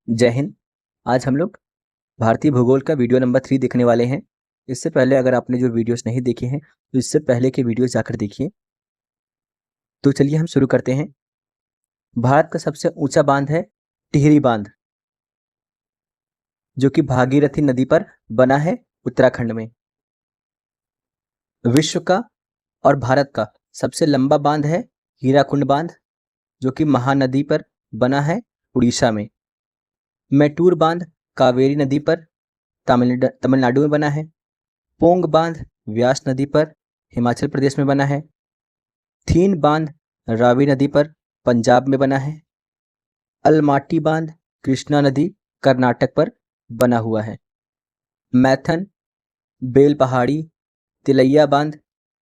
जय हिंद। आज हम लोग भारतीय भूगोल का वीडियो नंबर 3 देखने वाले हैं। इससे पहले अगर आपने जो वीडियोस नहीं देखे हैं तो इससे पहले के वीडियोस जाकर देखिए। तो चलिए हम शुरू करते हैं। भारत का सबसे ऊंचा बांध है टिहरी बांध, जो कि भागीरथी नदी पर बना है उत्तराखंड में। विश्व का और भारत का सबसे लंबा बांध है हीराकुंड बांध, जो कि महानदी पर बना है उड़ीसा में। मैटूर बांध कावेरी नदी पर तमिलनाडु में बना है। पोंग बांध व्यास नदी पर हिमाचल प्रदेश में बना है। थीन बांध रावी नदी पर पंजाब में बना है। अलमाटी बांध कृष्णा नदी कर्नाटक पर बना हुआ है। मैथन, बेल पहाड़ी, तिलैया बांध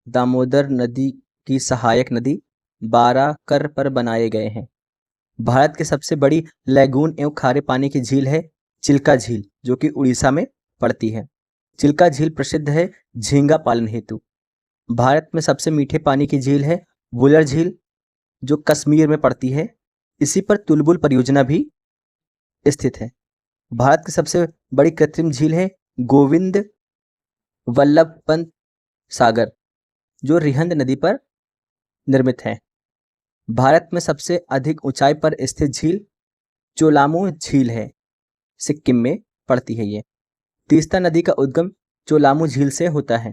दामोदर नदी की सहायक नदी बाराकर पर बनाए गए हैं। भारत की सबसे बड़ी लैगून एवं खारे पानी की झील है चिल्का झील, जो कि उड़ीसा में पड़ती है। चिल्का झील प्रसिद्ध है झींगा पालन हेतु। भारत में सबसे मीठे पानी की झील है वुलर झील, जो कश्मीर में पड़ती है। इसी पर तुलबुल परियोजना भी स्थित है। भारत की सबसे बड़ी कृत्रिम झील है गोविंद वल्लभ पंत सागर, जो रिहंद नदी पर निर्मित है। भारत में सबसे अधिक ऊंचाई पर स्थित झील चोलामू झील है, सिक्किम में पड़ती है ये। तीस्ता नदी का उद्गम चोलामू झील से होता है।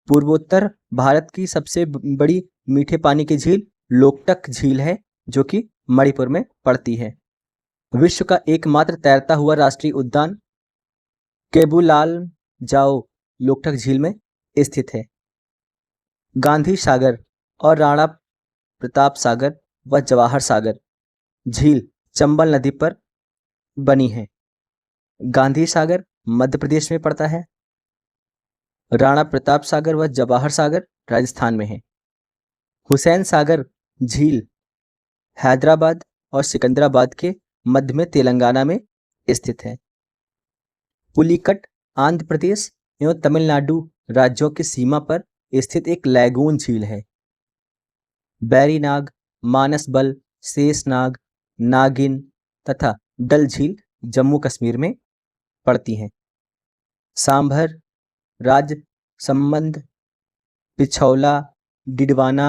पूर्वोत्तर भारत की सबसे बड़ी मीठे पानी की झील लोकटक झील है, जो कि मणिपुर में पड़ती है। विश्व का एकमात्र तैरता हुआ राष्ट्रीय उद्यान केबुलाल जाओ लोकटक झील में स्थित है। गांधी सागर और राणा प्रताप सागर व जवाहर सागर झील चंबल नदी पर बनी है। गांधी सागर मध्य प्रदेश में पड़ता है। राणा प्रताप सागर व जवाहर सागर राजस्थान में है। हुसैन सागर झील हैदराबाद और सिकंदराबाद के मध्य में तेलंगाना में स्थित है। पुलिकट आंध्र प्रदेश एवं तमिलनाडु राज्यों की सीमा पर स्थित एक लैगून झील है। बैरीनाग, मानसबल, शेषनाग, नागिन तथा डल झील जम्मू कश्मीर में पड़ती हैं। सांभर, राजसमंद, पिछौला, डिडवाना,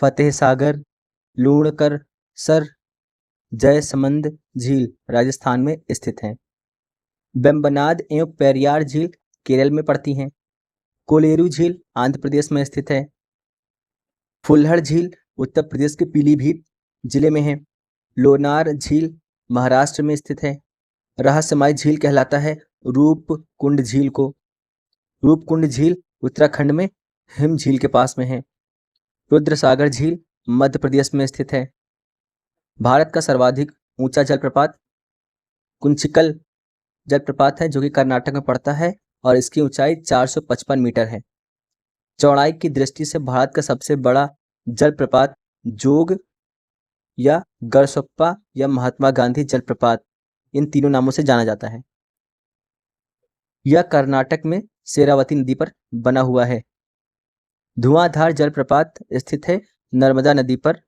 फतेह सागर, लूणकर सर, जयसमंद झील राजस्थान में स्थित हैं। बेम्बनाद एवं पेरियार झील केरल में पड़ती हैं। कोलेरू झील आंध्र प्रदेश में स्थित है। फुल्हड़ झील उत्तर प्रदेश के पीलीभीत जिले में है। लोनार झील महाराष्ट्र में स्थित है। रहस्यमय झील कहलाता है रूपकुंड झील को। रूपकुंड झील उत्तराखंड में हिम झील के पास में है। रुद्रसागर झील मध्य प्रदेश में स्थित है। भारत का सर्वाधिक ऊंचा जलप्रपात कुंचिकल जलप्रपात है, जो कि कर्नाटक में पड़ता है और इसकी ऊंचाई 455 मीटर है। चौड़ाई की दृष्टि से भारत का सबसे बड़ा जलप्रपात जोग या गरसोप्पा या महात्मा गांधी जलप्रपात, इन तीनों नामों से जाना जाता है। यह कर्नाटक में शेरावती नदी पर बना हुआ है। धुआंधार जलप्रपात स्थित है नर्मदा नदी पर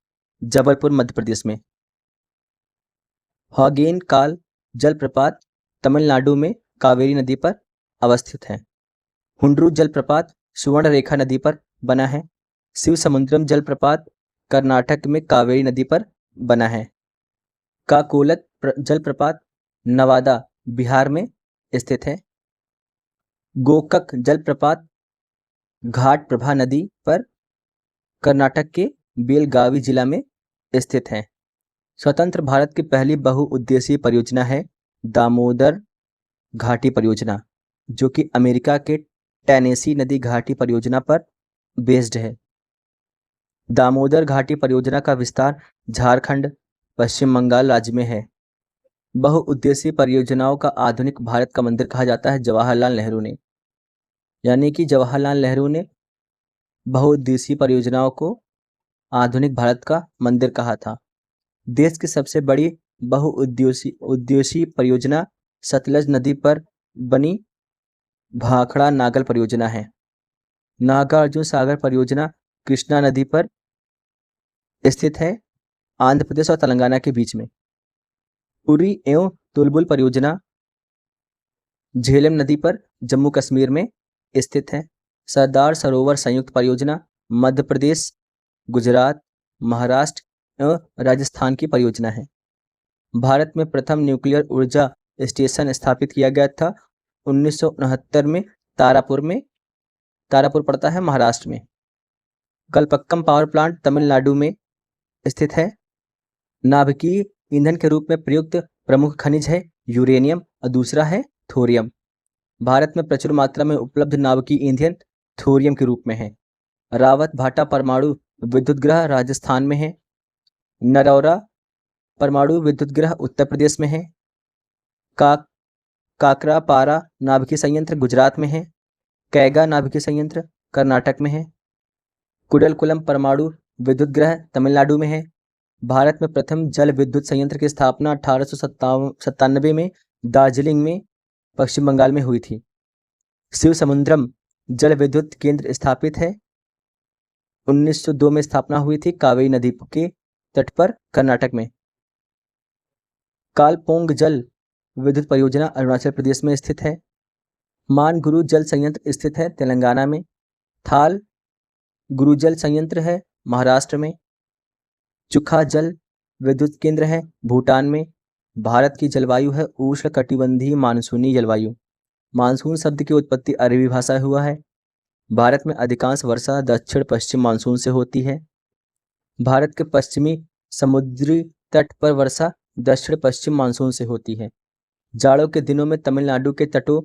जबलपुर मध्य प्रदेश में। हॉगेन काल जलप्रपात तमिलनाडु में कावेरी नदी पर अवस्थित है। हुंड्रू जलप्रपात सुवर्ण रेखा नदी पर बना है। शिव समुद्रम जलप्रपात कर्नाटक में कावेरी नदी पर बना है। काकोलत जलप्रपात नवादा बिहार में स्थित है। गोकक जलप्रपात घाट प्रभा नदी पर कर्नाटक के बेलगावी जिला में स्थित है। स्वतंत्र भारत की पहली बहुउद्देशीय परियोजना है दामोदर घाटी परियोजना, जो कि अमेरिका के टेनेसी नदी घाटी परियोजना पर बेस्ड है। दामोदर घाटी परियोजना का विस्तार झारखंड, पश्चिम बंगाल राज्य में है। बहुउद्देशीय परियोजनाओं का आधुनिक भारत का मंदिर कहा जाता है जवाहरलाल नेहरू ने, यानी कि जवाहरलाल नेहरू ने बहुउद्देशीय परियोजनाओं को आधुनिक भारत का मंदिर कहा था। देश की सबसे बड़ी बहुउद्देशीय परियोजना सतलज नदी पर बनी भाखड़ा नागल परियोजना है। नागार्जुन सागर परियोजना कृष्णा नदी पर स्थित है, आंध्र प्रदेश और तेलंगाना के बीच में। पुरी एवं तुलबुल परियोजना झेलम नदी पर जम्मू कश्मीर में स्थित है। सरदार सरोवर संयुक्त परियोजना मध्य प्रदेश, गुजरात, महाराष्ट्र एवं राजस्थान की परियोजना है। भारत में प्रथम न्यूक्लियर ऊर्जा स्टेशन स्थापित किया गया था 1969 में तारापुर पड़ता है महाराष्ट्र में। कलपक्कम पावर प्लांट तमिलनाडु में स्थित है। नाभिकीय ईंधन के रूप में प्रयुक्त प्रमुख खनिज है यूरेनियम और दूसरा है थोरियम। भारत में प्रचुर मात्रा में उपलब्ध नाभिकीय ईंधन थोरियम के रूप में है। रावत भाटा परमाणु विद्युत गृह राजस्थान में है। नरौरा परमाणु विद्युत गृह उत्तर प्रदेश में है। काकरापारा नाभिकीय संयंत्र गुजरात में है। कैगा नाभिकीय संयंत्र कर्नाटक में है। कुडलकुलम परमाणु विद्युत गृह तमिलनाडु में है। भारत में प्रथम जल विद्युत संयंत्र की स्थापना 1897 में दार्जिलिंग में पश्चिम बंगाल में हुई थी। शिव समुद्रम जल विद्युत केंद्र स्थापित है। 1902 में स्थापना हुई थी कावेरी नदी के तट पर कर्नाटक में। कालपोंग जल विद्युत परियोजना अरुणाचल प्रदेश में स्थित है। मानगुरु जल संयंत्र स्थित है तेलंगाना में। थाल गुरु जल संयंत्र है महाराष्ट्र में। चुखा जल विद्युत केंद्र है भूटान में। भारत की जलवायु है उष्णकटिबंधीय मानसूनी जलवायु। मानसून शब्द की उत्पत्ति अरबी भाषा से हुआ है। भारत में अधिकांश वर्षा दक्षिण पश्चिम मानसून से होती है। भारत के पश्चिमी समुद्री तट पर वर्षा दक्षिण पश्चिम मानसून से होती है। जाड़ों के दिनों में तमिलनाडु के तटों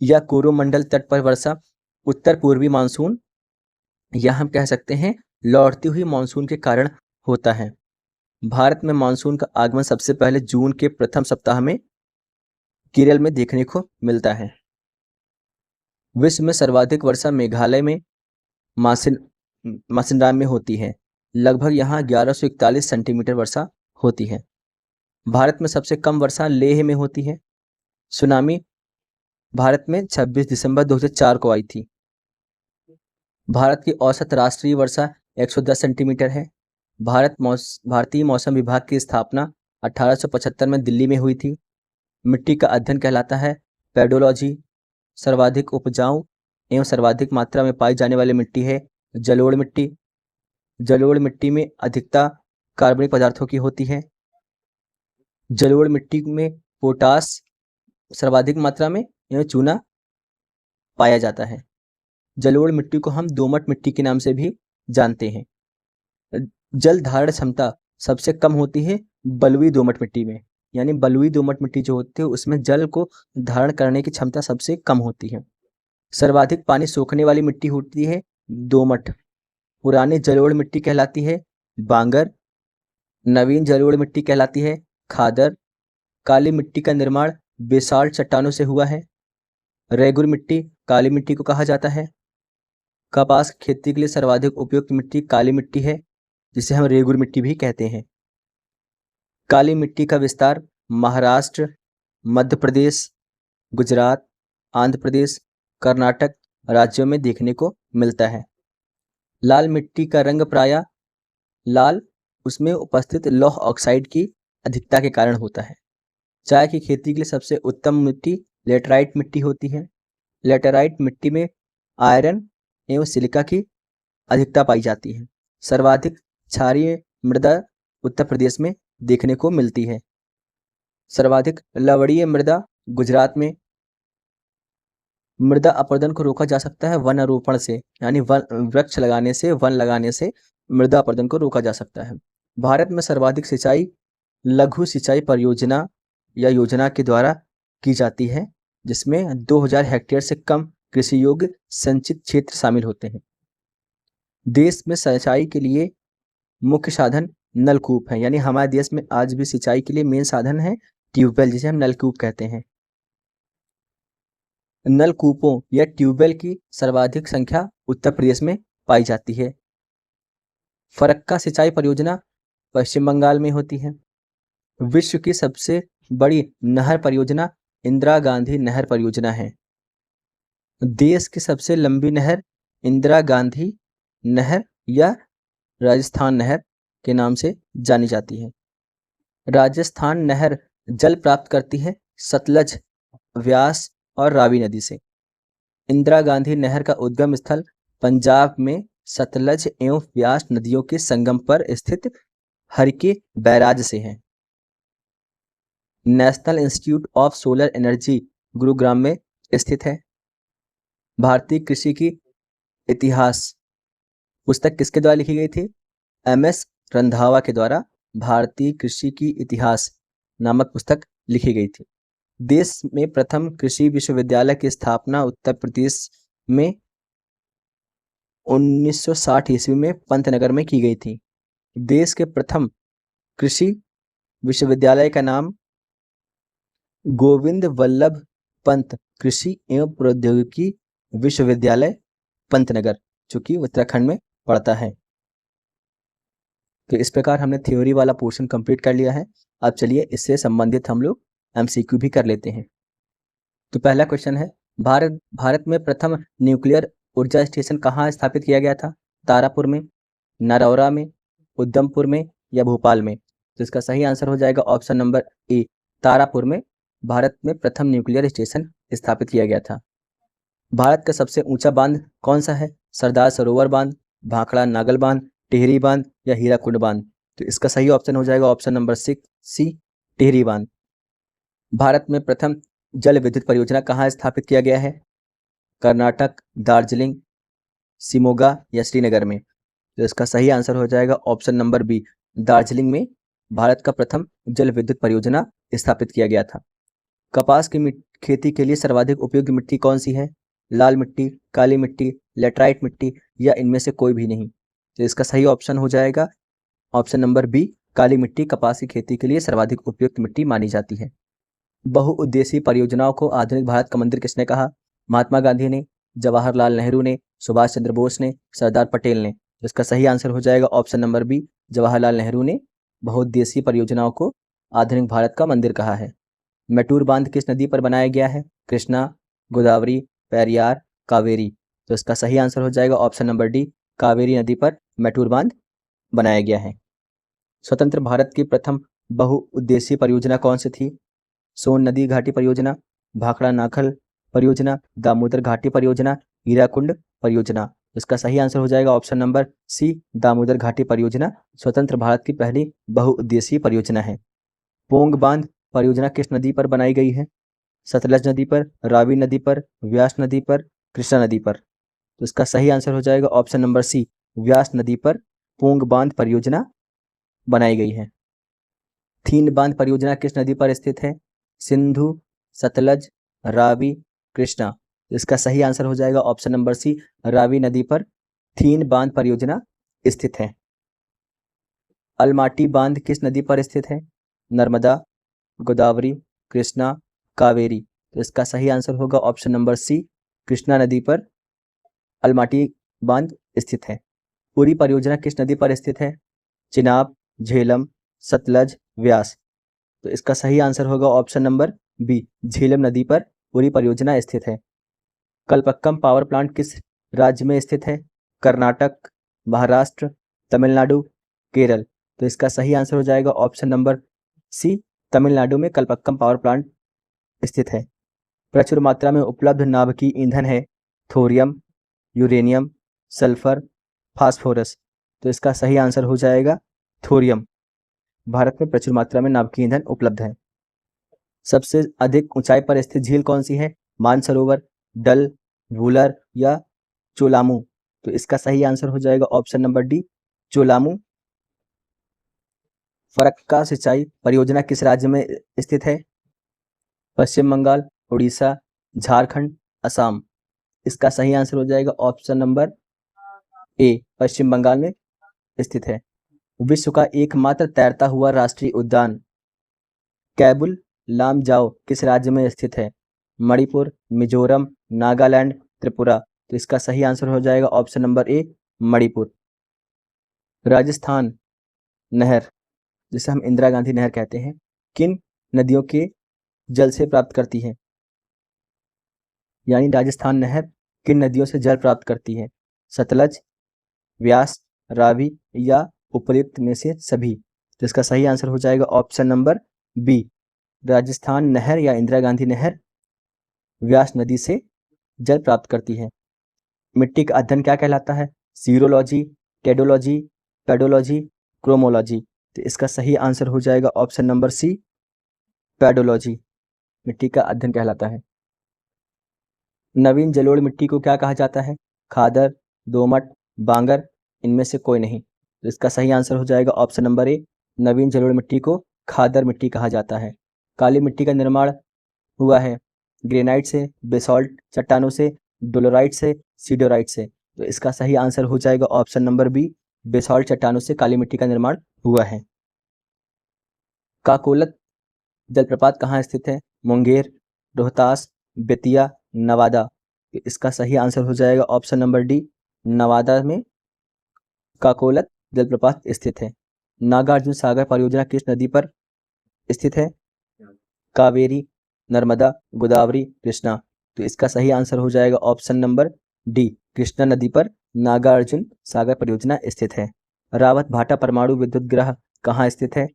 या कोरोमंडल तट पर वर्षा उत्तर पूर्वी मानसून या हम कह सकते हैं लौटती हुई मानसून के कारण होता है। भारत में मानसून का आगमन सबसे पहले जून के प्रथम सप्ताह में केरल में देखने को मिलता है। विश्व में सर्वाधिक वर्षा मेघालय में मासिनराम में होती है। लगभग यहाँ 1141 सेंटीमीटर वर्षा होती है। भारत में सबसे कम वर्षा लेह में होती है। सुनामी भारत में 26 दिसंबर 2004 को आई थी। भारत की औसत राष्ट्रीय वर्षा 110 सेंटीमीटर है। भारतीय मौसम विभाग की स्थापना 1875 में दिल्ली में हुई थी। मिट्टी का अध्ययन कहलाता है पेडोलॉजी। सर्वाधिक उपजाऊ एवं सर्वाधिक मात्रा में पाई जाने वाली मिट्टी है जलोढ़ मिट्टी। जलोढ़ मिट्टी में अधिकता कार्बनिक पदार्थों की होती है। जलोढ़ मिट्टी में पोटास सर्वाधिक मात्रा में एवं चूना पाया जाता है। जलोढ़ मिट्टी को हम दोमट मिट्टी के नाम से भी जानते हैं। जल धारण क्षमता सबसे कम होती है बलुई दोमट मिट्टी में, यानी बलुई दोमट मिट्टी जो होती है उसमें जल को धारण करने की क्षमता सबसे कम होती है। सर्वाधिक पानी सोखने वाली मिट्टी होती है दोमट। पुरानी जलोढ़ मिट्टी कहलाती है बांगर। नवीन जलोढ़ मिट्टी कहलाती है खादर। काली मिट्टी का निर्माण बेसाल्ट चट्टानों से हुआ है। रेगुर मिट्टी काली मिट्टी को कहा जाता है। कपास खेती के लिए सर्वाधिक उपयुक्त मिट्टी काली मिट्टी है, जिसे हम रेगुर मिट्टी भी कहते हैं। काली मिट्टी का विस्तार महाराष्ट्र, मध्य प्रदेश, गुजरात, आंध्र प्रदेश, कर्नाटक राज्यों में देखने को मिलता है। लाल मिट्टी का रंग प्रायः लाल उसमें उपस्थित लौह ऑक्साइड की अधिकता के कारण होता है। चाय की खेती के लिए सबसे उत्तम मिट्टी लेटराइट मिट्टी होती है। लेटराइट मिट्टी में आयरन एवं सिलिका की अधिकता पाई जाती है। सर्वाधिक क्षारीय मृदा उत्तर प्रदेश में देखने को मिलती है। सर्वाधिक लवणीय मृदा गुजरात में। मृदा अपरदन को रोका जा सकता है वन आरोपण से, यानी वृक्ष लगाने से, वन लगाने से मृदा अपरदन को रोका जा सकता है। भारत में सर्वाधिक सिंचाई लघु सिंचाई परियोजना या योजना के द्वारा की जाती है, जिसमें 2000 हेक्टेयर से कम कृषि योग्य संचित क्षेत्र शामिल होते हैं। देश में सिंचाई के लिए मुख्य साधन नलकूप है, यानी हमारे देश में आज भी सिंचाई के लिए मेन साधन है ट्यूबवेल, जिसे हम नलकूप कहते हैं। नलकूपों या ट्यूबवेल की सर्वाधिक संख्या उत्तर प्रदेश में पाई जाती है। फरक्का सिंचाई परियोजना पश्चिम बंगाल में होती है। विश्व की सबसे बड़ी नहर परियोजना इंदिरा गांधी नहर परियोजना है। देश की सबसे लंबी नहर इंदिरा गांधी नहर या राजस्थान नहर के नाम से जानी जाती है। राजस्थान नहर जल प्राप्त करती है सतलज, व्यास और रावी नदी से। इंदिरा गांधी नहर का उद्गम स्थल पंजाब में सतलज एवं व्यास नदियों के संगम पर स्थित हरके बैराज से है। National institute of solar energy Gurugram में स्थित है। भारतीय कृषि की इतिहास पुस्तक किसके द्वारा लिखी गई थी? MS रंधावा के द्वारा भारतीय कृषि की इतिहास नामक पुस्तक लिखी गई थी। देश में प्रथम कृषि विश्वविद्यालय की स्थापना उत्तर प्रदेश में 1960 ईस्वी में पंतनगर में की गई थी। देश के प्रथम कृषि विश्वविद्यालय का नाम गोविंद वल्लभ पंत कृषि एवं प्रौद्योगिकी विश्वविद्यालय पंतनगर, जो कि उत्तराखंड में पड़ता है। तो इस प्रकार हमने थ्योरी वाला पोर्शन कंप्लीट कर लिया है। अब चलिए इससे संबंधित हम लोग MCQ भी कर लेते हैं। तो पहला क्वेश्चन है, भारत में प्रथम न्यूक्लियर ऊर्जा स्टेशन कहाँ स्थापित किया गया था? तारापुर में, नरौरा में, उधमपुर में या भोपाल में? तो इसका सही आंसर हो जाएगा ऑप्शन नंबर ए, तारापुर में भारत में प्रथम न्यूक्लियर स्टेशन स्थापित किया गया था। भारत का सबसे ऊंचा बांध कौन सा है? सरदार सरोवर बांध, भाखड़ा नागल बांध, टिहरी बांध या हीराकुंड बांध? तो इसका सही ऑप्शन हो जाएगा ऑप्शन नंबर 6 सी, टिहरी बांध। भारत में प्रथम जल विद्युत परियोजना कहाँ स्थापित किया गया है? कर्नाटक, दार्जिलिंग, शिमोगा या श्रीनगर में? तो इसका सही आंसर हो जाएगा ऑप्शन नंबर बी, दार्जिलिंग में भारत का प्रथम जल विद्युत परियोजना स्थापित किया गया था। कपास की खेती के लिए सर्वाधिक उपयुक्त मिट्टी कौन सी है? लाल मिट्टी, काली मिट्टी, लेटराइट मिट्टी या इनमें से कोई भी नहीं? तो इसका सही ऑप्शन हो जाएगा ऑप्शन नंबर बी, काली मिट्टी कपास की खेती के लिए सर्वाधिक उपयुक्त मिट्टी मानी जाती है। बहुउद्देशीय परियोजनाओं को आधुनिक भारत का मंदिर किसने कहा? महात्मा गांधी ने, जवाहरलाल नेहरू ने, सुभाष चंद्र बोस ने, सरदार पटेल ने? इसका सही आंसर हो जाएगा option number B, Jawaharlal Nehru ने बहुउद्देशीय परियोजनाओं को आधुनिक भारत का मंदिर कहा है। मैटूर बांध किस नदी पर बनाया गया है? कृष्णा, गोदावरी, पेरियार, कावेरी? तो इसका सही आंसर हो जाएगा ऑप्शन नंबर डी, कावेरी नदी पर मैटूर बांध बनाया गया है। स्वतंत्र भारत की प्रथम बहुउद्देशीय परियोजना कौन सी थी? सोन नदी घाटी परियोजना, भाखड़ा नाखल परियोजना, दामोदर घाटी परियोजना, हीराकुंड परियोजना? इसका सही आंसर हो जाएगा ऑप्शन नंबर सी, दामोदर घाटी परियोजना स्वतंत्र भारत की पहली बहुउद्देशीय परियोजना है। पोंग बांध परियोजना किस नदी पर बनाई गई है? सतलज नदी पर, रावी नदी पर, व्यास नदी पर, कृष्णा नदी पर? तो इसका सही आंसर हो जाएगा ऑप्शन नंबर सी, व्यास नदी पर पोंग बांध परियोजना बनाई गई है। थीन बांध परियोजना किस नदी पर स्थित है? सिंधु, सतलज, रावी, कृष्णा? इसका सही आंसर हो जाएगा ऑप्शन नंबर सी, रावी नदी पर थीन बांध परियोजना स्थित है। अलमाटी बांध किस नदी पर स्थित है? नर्मदा, गोदावरी, कृष्णा, कावेरी? तो इसका सही आंसर होगा ऑप्शन नंबर सी, कृष्णा नदी पर अलमाटी बांध स्थित है। पुरी परियोजना किस नदी पर स्थित है? चिनाब, झेलम, सतलज, व्यास? तो इसका सही आंसर होगा ऑप्शन नंबर बी, झेलम नदी पर पुरी परियोजना स्थित है। कलपक्कम पावर प्लांट किस राज्य में स्थित है? कर्नाटक, महाराष्ट्र, तमिलनाडु, केरल? तो इसका सही आंसर हो जाएगा ऑप्शन नंबर सी, तमिलनाडु में कलपक्कम पावर प्लांट स्थित है। प्रचुर मात्रा में उपलब्ध नाभिकीय ईंधन है थोरियम, यूरेनियम, सल्फर, फास्फोरस? तो इसका सही आंसर हो जाएगा थोरियम। भारत में प्रचुर मात्रा में नाभिकीय ईंधन उपलब्ध है। सबसे अधिक ऊंचाई पर स्थित झील कौन सी है? मानसरोवर, डल, वूलर या चोलामू? तो इसका सही आंसर हो जाएगा option number D, Cholamu. Farakka सिंचाई परियोजना किस राज्य में स्थित है? पश्चिम बंगाल, उड़ीसा, झारखंड, असम? इसका सही आंसर हो जाएगा ऑप्शन नंबर ए, पश्चिम बंगाल में स्थित है। विश्व का एकमात्र तैरता हुआ राष्ट्रीय उद्यान कैबुल लामजाओ किस राज्य में स्थित है? मणिपुर, मिजोरम, नागालैंड, त्रिपुरा? तो इसका सही आंसर हो जाएगा option number A, Manipur. Rajasthan नहर, जिसे हम इंदिरा गांधी नहर कहते हैं, किन नदियों के जल से प्राप्त करती है? यानी राजस्थान नहर किन नदियों से जल प्राप्त करती है? सतलज, व्यास, रावी या उपयुक्त में से सभी? तो इसका सही आंसर हो जाएगा ऑप्शन नंबर बी, राजस्थान नहर या इंदिरा गांधी नहर व्यास नदी से जल प्राप्त करती है। मिट्टी का अध्ययन क्या कहलाता है? सीरोलॉजी, टेडोलॉजी, पेडोलॉजी, क्रोमोलॉजी। तो इसका सही आंसर हो जाएगा ऑप्शन नंबर सी, पेडोलॉजी। मिट्टी का अध्ययन कहलाता है। नवीन जलोढ़ मिट्टी को क्या कहा जाता है? खादर, दोमट, बांगर, इनमें से कोई नहीं। तो इसका सही आंसर हो जाएगा ऑप्शन नंबर ए, नवीन जलोढ़ मिट्टी को खादर मिट्टी कहा जाता है। काली मिट्टी का निर्माण हुआ है ग्रेनाइट से, बेसॉल्ट चट्टानों से, डोलोराइट से, सीडोराइट से। तो इसका सही आंसर हो जाएगा ऑप्शन नंबर बी, बेसॉल्ट चट्टानों से काली मिट्टी का निर्माण हुआ है। काकोलत जलप्रपात कहाँ स्थित है? मुंगेर, रोहतास, बेतिया, नवादा। तो इसका सही आंसर हो जाएगा ऑप्शन नंबर डी, नवादा में काकोलत जलप्रपात स्थित है। नागार्जुन सागर परियोजना किस नदी पर स्थित है? कावेरी, नर्मदा, गोदावरी, कृष्णा। तो इसका सही आंसर हो जाएगा ऑप्शन नंबर डी, कृष्णा नदी पर नागार्जुन सागर परियोजना स्थित है। रावत भाटा परमाणु विद्युत गृह कहाँ स्थित है?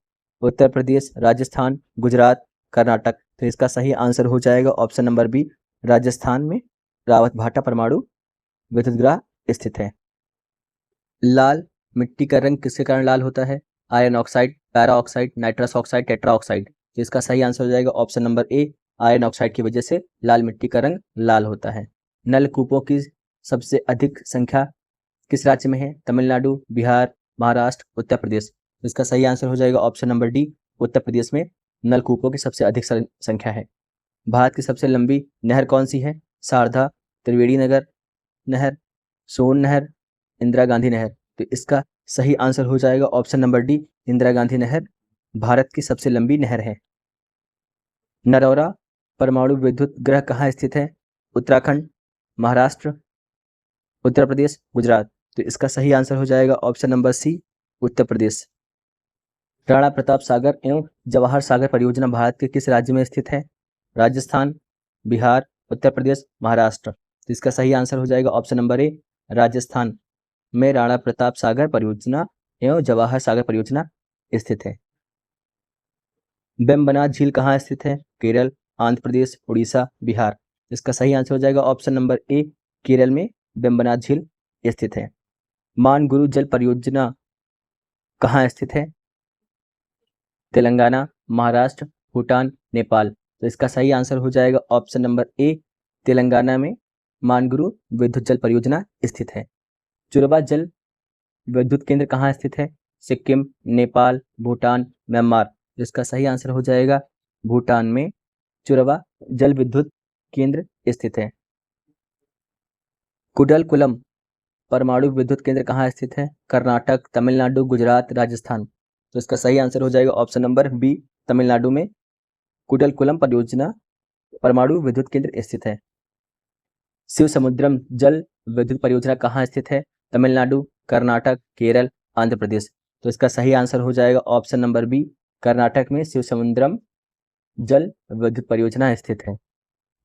उत्तर प्रदेश, राजस्थान, गुजरात, कर्नाटक। तो इसका सही आंसर हो जाएगा ऑप्शन नंबर बी, राजस्थान में रावत भाटा परमाणु विद्युत गृह स्थित है। लाल मिट्टी का रंग किसके कारण लाल होता है? Iron oxide, para oxide, nitrous oxide, tetra oxide. तो इसका सही आंसर हो जाएगा option number A, iron oxide की वजह से लाल मिट्टी का रंग लाल होता है। नलकूपों की सबसे अधिक संख्या किस राज्य में है? तमिलनाडु, बिहार, महाराष्ट्र, उत्तर प्रदेश। तो इसका सही आंसर हो जाएगा option number D, Uttar Pradesh में नलकूपों की सबसे अधिक संख्या है। भारत की सबसे लंबी नहर कौन सी है? शारदा, त्रिवेणी नगर नहर, सोन नहर, इंदिरा गांधी नहर। तो इसका सही आंसर हो जाएगा option number D, Indira Gandhi नहर भारत की सबसे लंबी नहर है। नरौरा परमाणु विद्युत गृह कहाँ स्थित है? उत्तराखंड, महाराष्ट्र, उत्तर प्रदेश, गुजरात। तो इसका सही आंसर हो जाएगा option number C, Uttar Pradesh. Rana Pratap Sagar एवं जवाहर सागर परियोजना भारत के किस राज्य में स्थित है? राजस्थान, बिहार, उत्तर प्रदेश, महाराष्ट्र। तो इसका सही आंसर हो जाएगा ऑप्शन नंबर ए, राजस्थान में राणा प्रताप सागर परियोजना एवं जवाहर सागर परियोजना स्थित है। वेम्बनाड झील कहाँ स्थित है? केरल, आंध्र प्रदेश, उड़ीसा, बिहार। इसका सही आंसर हो जाएगा ऑप्शन नंबर ए, केरल में वेम्बनाड झील स्थित है। मानगुरु जल परियोजना कहाँ स्थित है? तेलंगाना, महाराष्ट्र, भूटान, नेपाल। तो इसका सही आंसर हो जाएगा ऑप्शन नंबर ए, तेलंगाना में मानगुरु विद्युत जल परियोजना स्थित है। चुरबा जल विद्युत केंद्र कहाँ स्थित है? सिक्किम, नेपाल, भूटान, म्यांमार। जिसका सही आंसर हो जाएगा भूटान में चुरबा जल विद्युत केंद्र स्थित है। कुडलकुलम परमाणु विद्युत केंद्र कहाँ स्थित है? कर्नाटक, तमिलनाडु, गुजरात, राजस्थान। तो इसका सही आंसर हो जाएगा ऑप्शन नंबर बी, तमिलनाडु में कुडलकुलम परियोजना परमाणु विद्युत केंद्र स्थित है। शिव समुद्रम जल विद्युत परियोजना कहाँ स्थित है? तमिलनाडु, कर्नाटक, केरल, आंध्र प्रदेश। तो इसका सही आंसर हो जाएगा ऑप्शन नंबर बी, कर्नाटक में शिव समुद्रम जल विद्युत परियोजना स्थित है।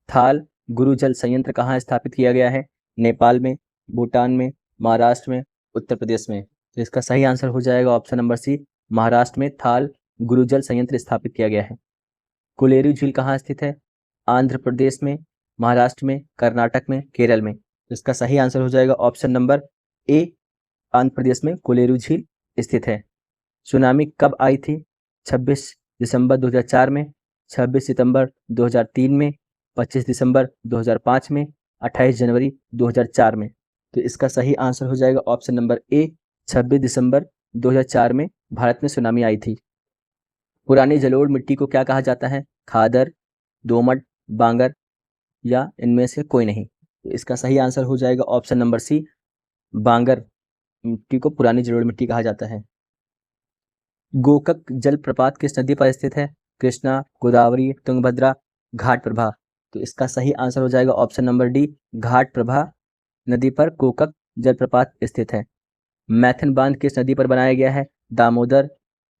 थाल गुरु जल संयंत्र कहाँ स्थापित किया गया है? नेपाल में, भूटान में, महाराष्ट्र में, उत्तर प्रदेश में। तो इसका सही आंसर हो जाएगा ऑप्शन नंबर सी, महाराष्ट्र में थाल गुरु जल संयंत्र स्थापित किया गया है। कोलेरू झील कहाँ स्थित है? आंध्र प्रदेश में, महाराष्ट्र में, कर्नाटक में, केरल में। तो इसका सही आंसर हो जाएगा option number A, Andhra Pradesh में कोलेरू झील स्थित है। सुनामी कब आई थी? 26 दिसंबर 2004 में, 26 सितंबर 2003 में, 25 दिसंबर 2005 में, 28 जनवरी 2004 में। तो इसका सही आंसर हो जाएगा ऑप्शन नंबर ए, 26 दिसंबर 2004 में भारत में सुनामी आई थी। पुरानी जलोढ़ मिट्टी को क्या कहा जाता है? खादर, दोमट, बांगर या इनमें से कोई नहीं। तो इसका सही आंसर हो जाएगा ऑप्शन नंबर सी, बांगर मिट्टी को पुरानी जलोढ़ मिट्टी कहा जाता है। गोकक जलप्रपात किस नदी पर स्थित है? कृष्णा, गोदावरी, तुंगभद्रा, घाट प्रभा। तो इसका सही आंसर हो जाएगा ऑप्शन नंबर डी, घाट प्रभा नदी पर गोकक जलप्रपात स्थित है। मैथन बांध किस नदी पर बनाया गया है? दामोदर,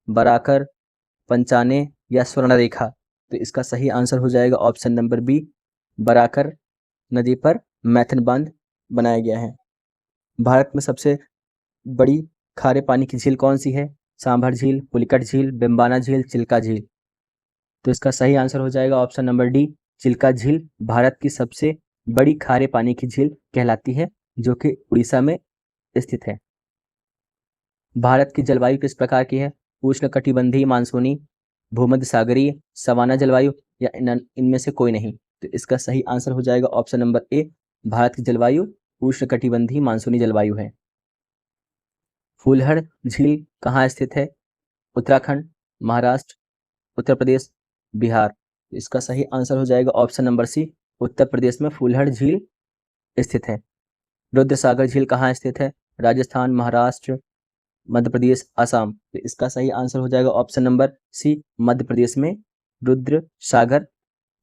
बराकर, पंचाने या स्वर्णरेखा। तो इसका सही आंसर हो जाएगा ऑप्शन नंबर बी, बराकर नदी पर मैथन बांध बनाया गया है। भारत में सबसे बड़ी खारे पानी की झील कौन सी है? सांभर झील, पुलिकट झील, बेम्बाना झील, चिल्का झील। तो इसका सही आंसर हो जाएगा ऑप्शन नंबर डी, चिल्का झील भारत की सबसे बड़ी खारे पानी की झील कहलाती है, जो कि उड़ीसा में स्थित है। भारत की जलवायु किस प्रकार की है? उष्णकटिबंधीय मानसूनी, भूमध्य सागरीय, सवाना जलवायु या इनमें से कोई नहीं। तो इसका सही आंसर हो जाएगा ऑप्शन नंबर ए, भारत की जलवायु उष्णकटिबंधीय मानसूनी जलवायु है। फूलहड़ झील कहाँ स्थित है? उत्तराखंड, महाराष्ट्र, उत्तर प्रदेश, बिहार। इसका सही आंसर हो जाएगा option number C, Uttar Pradesh में फूलहड़ झील स्थित है। रुद्रसागर झील कहाँ स्थित है? राजस्थान, महाराष्ट्र, मध्य प्रदेश, असम। तो इसका सही आंसर हो जाएगा option number C, Madhya Pradesh में रुद्र सागर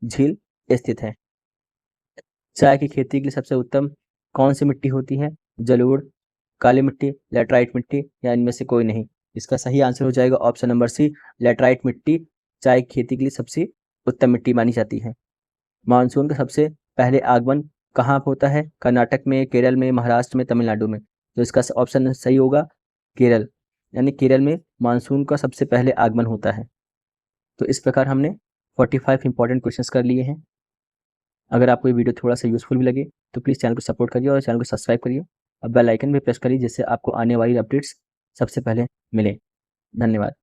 झील स्थित है। चाय की खेती के लिए सबसे उत्तम कौन सी मिट्टी होती है? जलोढ़, काली मिट्टी, लैटराइट मिट्टी या इनमें से कोई नहीं। इसका सही आंसर हो जाएगा ऑप्शन नंबर सी, लैटराइट मिट्टी चाय की खेती के लिए सबसे उत्तम मिट्टी मानी जाती है। मानसून का सबसे पहले आगमन कहाँ होता है? कर्नाटक में, केरल में, महाराष्ट्र में, तमिलनाडु में। तो इसका ऑप्शन सही होगा केरल, यानी केरल में मानसून का सबसे पहले आगमन होता है। तो इस प्रकार हमने 45 इंपॉर्टेंट क्वेश्चंस कर लिए हैं। अगर आपको ये वीडियो थोड़ा सा यूजफुल भी लगे तो प्लीज़ चैनल को सपोर्ट करिए और चैनल को सब्सक्राइब करिए और बेल आइकन भी प्रेस करिए, जिससे आपको आने वाली अपडेट्स सबसे पहले मिले। धन्यवाद।